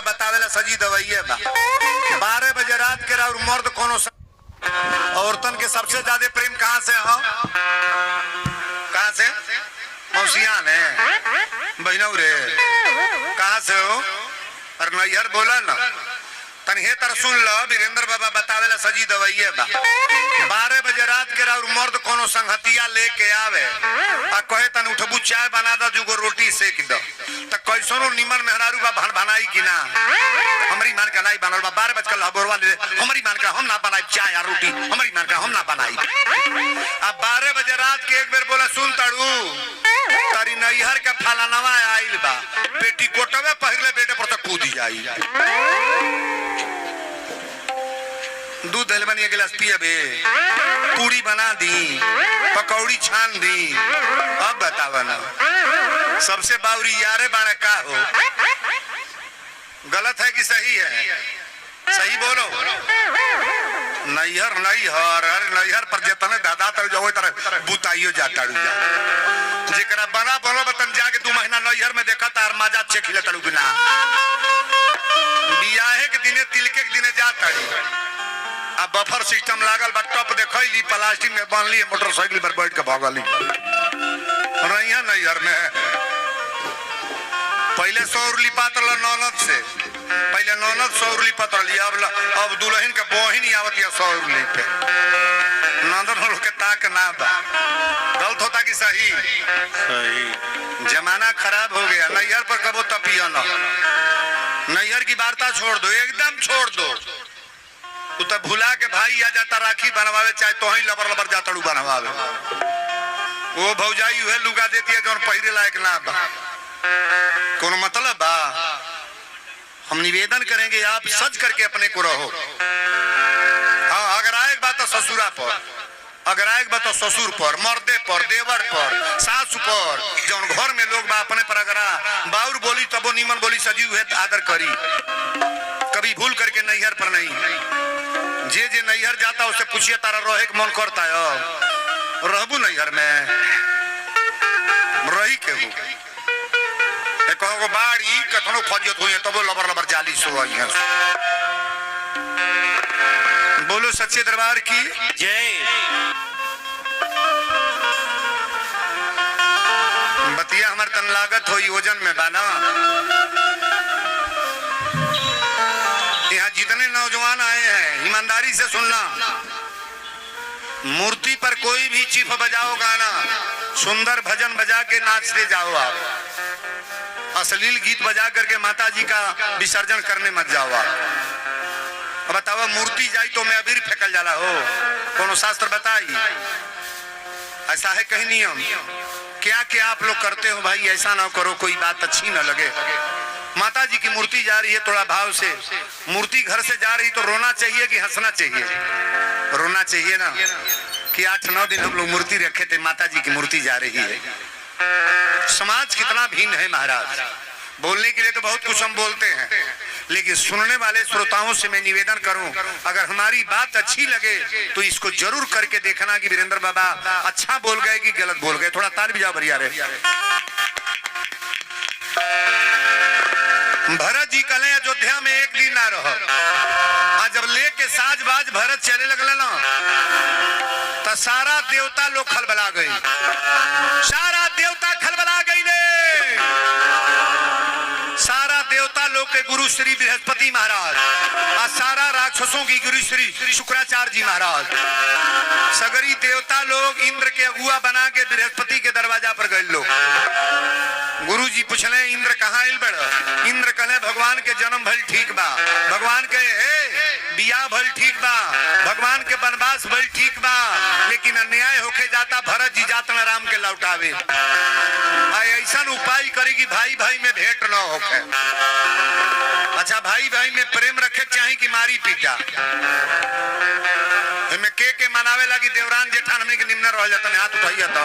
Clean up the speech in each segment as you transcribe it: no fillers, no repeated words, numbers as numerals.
बतावेला सजी दवाइये बा 12 बजे रात के और मर्द कोनो औरतन के सबसे ज्यादा प्रेम कहाँ से हो? कहाँ से? मौसियान है बहनऊ रे कहाँ से हो? और नैहर बोला ना तनहे तर सुन लो वीरेंद्र बाबा बतावेला सजी दवाइये बा 12 बजे रात के और मर्द कोनो संगतिया लेके आवे आ कहे तन उठबू चाय बना दो जुगो रोटी सेक दो त कैसनो निमन मेहरारू बा भन बनाई कि ना हमरी मान का नहीं बनल बा 12 बज के लहबोरवा ले हमरी मान का हम ना बनाई चाय और रोटी हमरी मान का हम ना बनाई अब 12 बजे रात के एक बेर बोला सुन तड़ू तारी नैहर के फलानवा आइल बा बेटी कोटवे पहले बेटे पर तक कूद जाई दूध हलवानी गिलास पिया बे पूरी बना दी पकौड़ी छान दी अब बतावा ना सबसे बावरी यारे बाने का हो गलत है कि सही है? सही बोलो नैहर नैहर अरे नैहर पर जतने दादा तर जो तरह बुताइयो जाता जा जेकरा बना बोलो बतन जाके 2 महीना नैहर में देखा तार माजा छे खिले तड़ू बिना बियाहे के दिने तिलके के दिने जाता अब बफर सिस्टम लागल बा टप देखैली प्लास्टिक में बांधली मोटरसाइकिल पर बैठ के भागली रैया नैहर में पहले 100 लिपात नौनद से पहले नौनद 100 लिपात अब दुल्हन के बहिन आवत 100 पे नंदन के ताक ना बा गलत होता कि सही? सही जमाना खराब हो गया नैहर पर कबो तपिया ना नैहर की वार्ता छोड़ दो एकदम छोड़ दो तू तो भुला के भाई आ जाता राखी बनवावे चाहे तो ही लबर लबर जाता बनवावे वो भौजाई है लुगा देती है जो पहिरे लायक ना बा कोनो मतलब बा? हम निवेदन करेंगे आप सच करके अपने को रहो। हाँ अगर आए बात तो ससुरा पर अगर आए बात तो ससुर पर मर्दे पर देवर पर सासु पर जौन घर में लोग बा अपने पर अगर बाउर बोली तबो नीमन बोली सजी हुए आदर करी कभी भूल करके नैहर पर नहीं जे नैहर जाता उसे पूछिए तारा रोहे के मन करता है रहबू नैहर में रही के कहो बाड़ी कखनो फजियत हुई है तबो लबर लबर जाली सो आई है। बोलो सच्चे दरबार की जय। बतिया हमार तन लागत हो योजन में बाना यहाँ जितने नौजवान आए हैं ईमानदारी से सुनना मूर्ति पर कोई भी चिफ बजाओ गाना सुंदर भजन बजा के नाचते जाओ आप अश्लील गीत बजा करके माता जी का विसर्जन करने मत जाओ आप। बताओ मूर्ति जाई तो मैं अबीर फेंकल जाला हो कोनो शास्त्र बताई ऐसा है कहीं नियम? क्या क्या आप लोग करते हो भाई ऐसा ना करो कोई बात अच्छी ना लगे। माता जी की मूर्ति जा रही है थोड़ा भाव से मूर्ति घर से जा रही तो रोना चाहिए कि हंसना चाहिए? रोना चाहिए ना कि 8-9 दिन हम लोग मूर्ति रखे थे माता जी की मूर्ति जा रही है। समाज कितना भिन्न है महाराज बोलने के लिए तो बहुत कुछ हम बोलते हैं लेकिन सुनने वाले श्रोताओं से मैं निवेदन करूं अगर हमारी बात अच्छी लगे तो इसको जरूर करके देखना कि वीरेंद्र बाबा अच्छा बोल गए कि गलत बोल गए। थोड़ा ताली बजाओ बढ़िया रे। भरत जी कल अयोध्या में एक दिन ना रहो आज जब लेके साज बाज भरत चले लगल ना तो सारा देवता लोग खलबला गई सारा देवता खलबला गई ने सारा देवता लोग के गुरु श्री बृहस्पति महाराज और सारा राक्षसों की गुरु श्री शुक्राचार्य जी महाराज सगरी देवता लोग इंद्र के अगुआ बना के बृहस्पति के दरवाजा पर गए लोग। गुरु जी पूछले इंद्र कहाँ आइल बड़? इंद्र कहले भगवान के जन्म भल ठीक बा भगवान के बियाह भल ठीक बा भगवान के वनवास भल ठीक बा लेकिन अन्याय होके जाता भरत जी जातन राम के लौटावे ऐसा उपाय करी कि भाई भाई में भेंट न होके। अच्छा भाई भाई में प्रेम रखे चाहे कि मारी पीटा में के मनावे लगी देवरान जेठान हमने के निम्न रह जाता हाथ उठाइए तो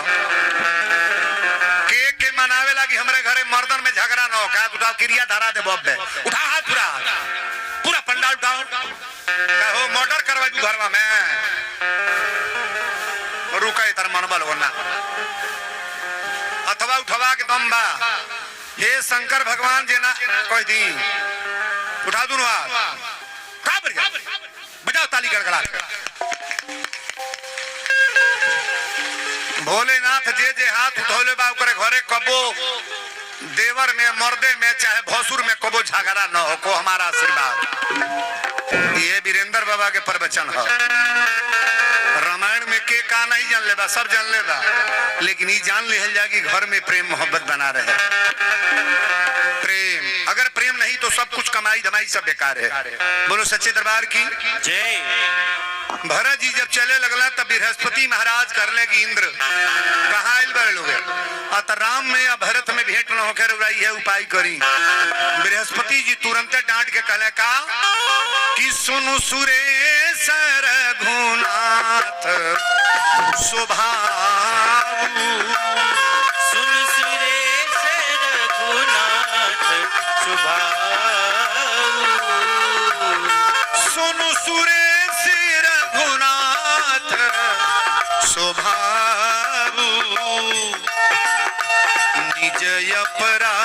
के मनावे लगी हमारे घरे मर्दन में झगड़ा न हो का उठाओ क्रिया धारा दे बब्बे उठा हाथ पूरा पूरा पंडाल उठाओ कहो मर्डर करवा दू घरवा में रुका इधर मनबल होना अथवा उठवा के दम बा हे शंकर भगवान जे ना कह दी उठा दूं हाथ कहां पर गया बजाओ ताली गड़गड़ा भोलेनाथ जे हाथ उठौले बा ओकरे घरे कबो देवर में मर्दे में चाहे भसुर में कबो झगड़ा न हो को हमारा आशीर्वाद। ये वीरेंद्र बाबा के प्रवचन है। रामायण में के का नहीं जान लेबा सब जान लेबा लेकिन ये जान ले जा कि घर में प्रेम मोहब्बत बना रहे। प्रेम अगर प्रेम नहीं तो सब कुछ कमाई धमाई सब बेकार है। बोलो सच्चे दरबार की जय। भरत जी जब चले लगला तब बृहस्पति महाराज करने की इंद्र कहाँ आयल बड़े लोग राम में या भरत में भेंट न होकर रही है उपाय करी। बृहस्पति जी तुरंत डांट के कहले का कि सुनु सुरेश रघुनाथ स्वभाव सुन सुरेश रघुनाथ स्वभाव सुनु सुरेश रघुनाथ स्वभाव निज अपराध